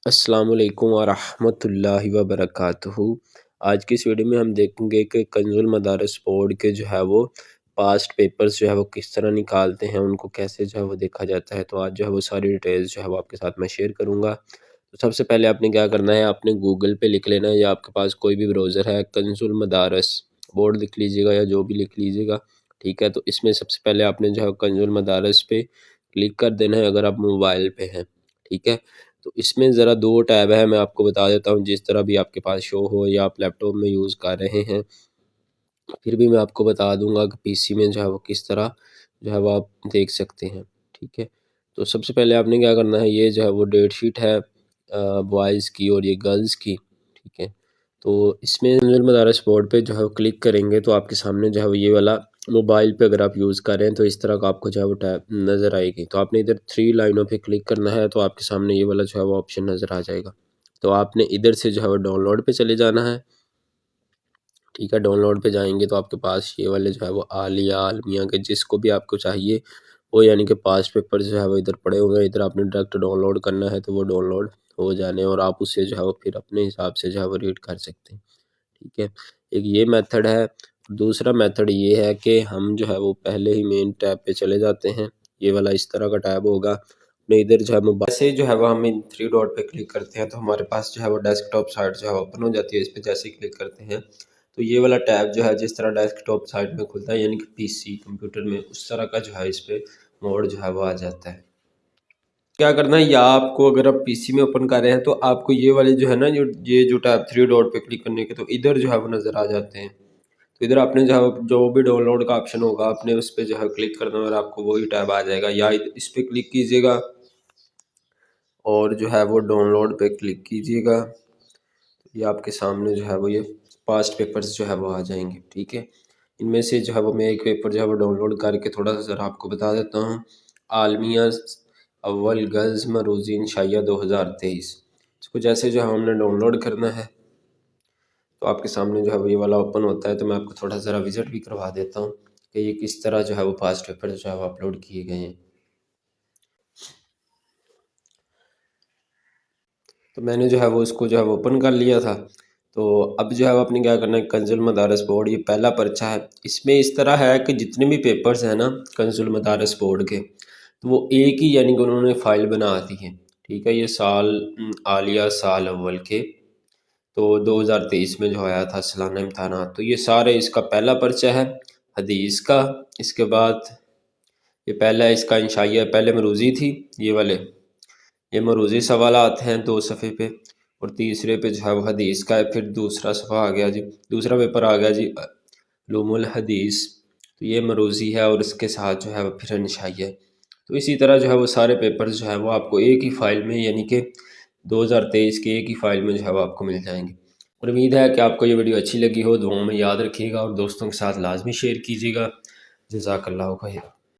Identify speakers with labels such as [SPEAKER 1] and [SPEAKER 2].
[SPEAKER 1] السلام علیکم ورحمۃ اللہ وبرکاتہ۔ آج کی اس ویڈیو میں ہم دیکھیں گے کہ کنز المدارس بورڈ کے جو ہے وہ پاسٹ پیپرز جو ہے وہ کس طرح نکالتے ہیں، ان کو کیسے جو ہے وہ دیکھا جاتا ہے۔ تو آج جو ہے وہ ساری ڈیٹیلز جو ہے وہ آپ کے ساتھ میں شیئر کروں گا۔ تو سب سے پہلے آپ نے کیا کرنا ہے، آپ نے گوگل پہ لکھ لینا ہے یا آپ کے پاس کوئی بھی براؤزر ہے، کنز المدارس بورڈ لکھ لیجیے گا یا جو بھی لکھ لیجیے گا، ٹھیک ہے۔ تو اس میں سب سے پہلے آپ نے جو ہے کنز المدارس پہ کلک کر دینا ہے اگر آپ موبائل پہ ہیں، ٹھیک ہے۔ تو اس میں ذرا دو ٹیب ہے، میں آپ کو بتا دیتا ہوں، جس طرح بھی آپ کے پاس شو ہو یا آپ لیپ ٹاپ میں یوز کر رہے ہیں، پھر بھی میں آپ کو بتا دوں گا کہ پی سی میں جو ہے وہ کس طرح جو ہے وہ آپ دیکھ سکتے ہیں، ٹھیک ہے۔ تو سب سے پہلے آپ نے کیا کرنا ہے، یہ جو ہے وہ ڈیٹ شیٹ ہے بوائز کی اور یہ گرلز کی، ٹھیک ہے۔ تو اس میں کنز المدارس بورڈ پہ جو ہے وہ کلک کریں گے تو آپ کے سامنے جو ہے وہ یہ والا موبائل پہ اگر آپ یوز کر رہے ہیں تو اس طرح کا آپ کو جو ہے وہ ٹیب نظر آئے گی۔ تو آپ نے ادھر 3 لائنوں پہ کلک کرنا ہے تو آپ کے سامنے یہ والا جو ہے وہ آپشن نظر آ جائے گا۔ تو آپ نے ادھر سے جو ہے وہ ڈاؤن لوڈ پہ چلے جانا ہے، ٹھیک ہے۔ ڈاؤن لوڈ پہ جائیں گے تو آپ کے پاس یہ والے جو ہے وہ عالیہ عالمیہ کے جس کو بھی آپ کو چاہیے وہ، یعنی کہ پاسٹ پیپر جو ہے وہ ادھر پڑے ہوئے ہیں، ادھر آپ نے ڈائریکٹ ڈاؤن لوڈ کرنا ہے تو وہ ڈاؤن لوڈ ہو جانے اور آپ اسے جو ہے وہ پھر اپنے حساب سے جو ہے وہ ریڈ کر سکتے ہیں، ٹھیک ہے۔ ایک یہ میتھڈ ہے۔ دوسرا میتھڈ یہ ہے کہ ہم جو ہے وہ پہلے ہی مین ٹیب پہ چلے جاتے ہیں، یہ والا اس طرح کا ٹیب ہوگا، اپنے ادھر جو ہے موبائل سے جو ہے وہ ہم ان 3 ڈاٹ پہ کلک کرتے ہیں تو ہمارے پاس جو ہے وہ ڈیسک ٹاپ سائٹ جو ہے اوپن ہو جاتی ہے۔ اس پہ جیسے ہی کلک کرتے ہیں تو یہ والا ٹیب جو ہے جس طرح ڈیسک ٹاپ سائٹ میں کھلتا ہے، یعنی کہ پی سی کمپیوٹر میں، اس طرح کا جو ہے اس پہ موڈ جو ہے وہ آ جاتا ہے۔ کیا کرنا ہے، یا آپ کو اگر آپ پی سی میں اوپن کر رہے ہیں تو آپ کو یہ والے جو ہے نا، یہ جو ٹیب 3 ڈاٹ پہ کلک کرنے کے تو ادھر جو ہے وہ نظر آ جاتے ہیں۔ تو ادھر آپ نے جو بھی ڈاؤن لوڈ کا آپشن ہوگا آپ نے اس پہ جو ہے کلک کرنا اور آپ کو وہی ٹیب آ جائے گا، یا اس پہ کلک کیجیے گا اور جو ہے وہ ڈاؤن لوڈ پہ کلک کیجیے گا، یہ آپ کے سامنے جو ہے وہ یہ پاسٹ پیپرز جو ہے وہ آ جائیں گے، ٹھیک ہے۔ ان میں سے جو ہے وہ میں ایک پیپر جو ہے وہ ڈاؤن لوڈ کر کے تھوڑا سا ذرا آپ کو بتا دیتا ہوں۔ عالمیہ اول گرلز مروزی انشائیہ 2023، اس کو جیسے جو ہے ہم نے ڈاؤن لوڈ کرنا ہے تو آپ کے سامنے جو ہے وہ یہ والا اوپن ہوتا ہے۔ تو میں آپ کو تھوڑا ذرا وزٹ بھی کروا دیتا ہوں کہ یہ کس طرح جو ہے وہ پاسٹ پیپر جو ہے وہ اپلوڈ کیے گئے ہیں۔ تو میں نے جو ہے وہ اس کو جو ہے وہ اوپن کر لیا تھا۔ تو اب جو ہے وہ اپنے کیا کرنا ہے، کنز المدارس بورڈ یہ پہلا پرچہ ہے، اس میں اس طرح ہے کہ جتنے بھی پیپرز ہیں نا کنز المدارس بورڈ کے، تو وہ ایک ہی یعنی کہ انہوں نے فائل بنا دی ہے، ٹھیک ہے۔ یہ سال عالیہ سال اول کے تو 2023 میں جو آیا تھا سالانہ امتحانات، تو یہ سارے اس کا پہلا پرچہ ہے حدیث کا۔ اس کے بعد یہ پہلا اس کا انشائیہ پہلے مروزی تھی، یہ والے یہ مروزی سوالات ہیں 2 صفحے پہ، اور تیسرے پہ جو ہے وہ حدیث کا ہے۔ پھر دوسرا صفحہ آ گیا جی، دوسرا پیپر آ گیا جی علوم الحدیث، تو یہ مروزی ہے اور اس کے ساتھ جو ہے وہ پھر انشائیہ ہے۔ تو اسی طرح جو ہے وہ سارے پیپرز جو ہے وہ آپ کو ایک ہی فائل میں، یعنی کہ 2023 کے ایک ہی فائل میں جو ہے وہ آپ کو مل جائیں گے۔ اور امید ہے کہ آپ کو یہ ویڈیو اچھی لگی ہو، دعاؤں میں یاد رکھیے گا اور دوستوں کے ساتھ لازمی شیئر کیجیے گا۔ جزاک اللہ خیر۔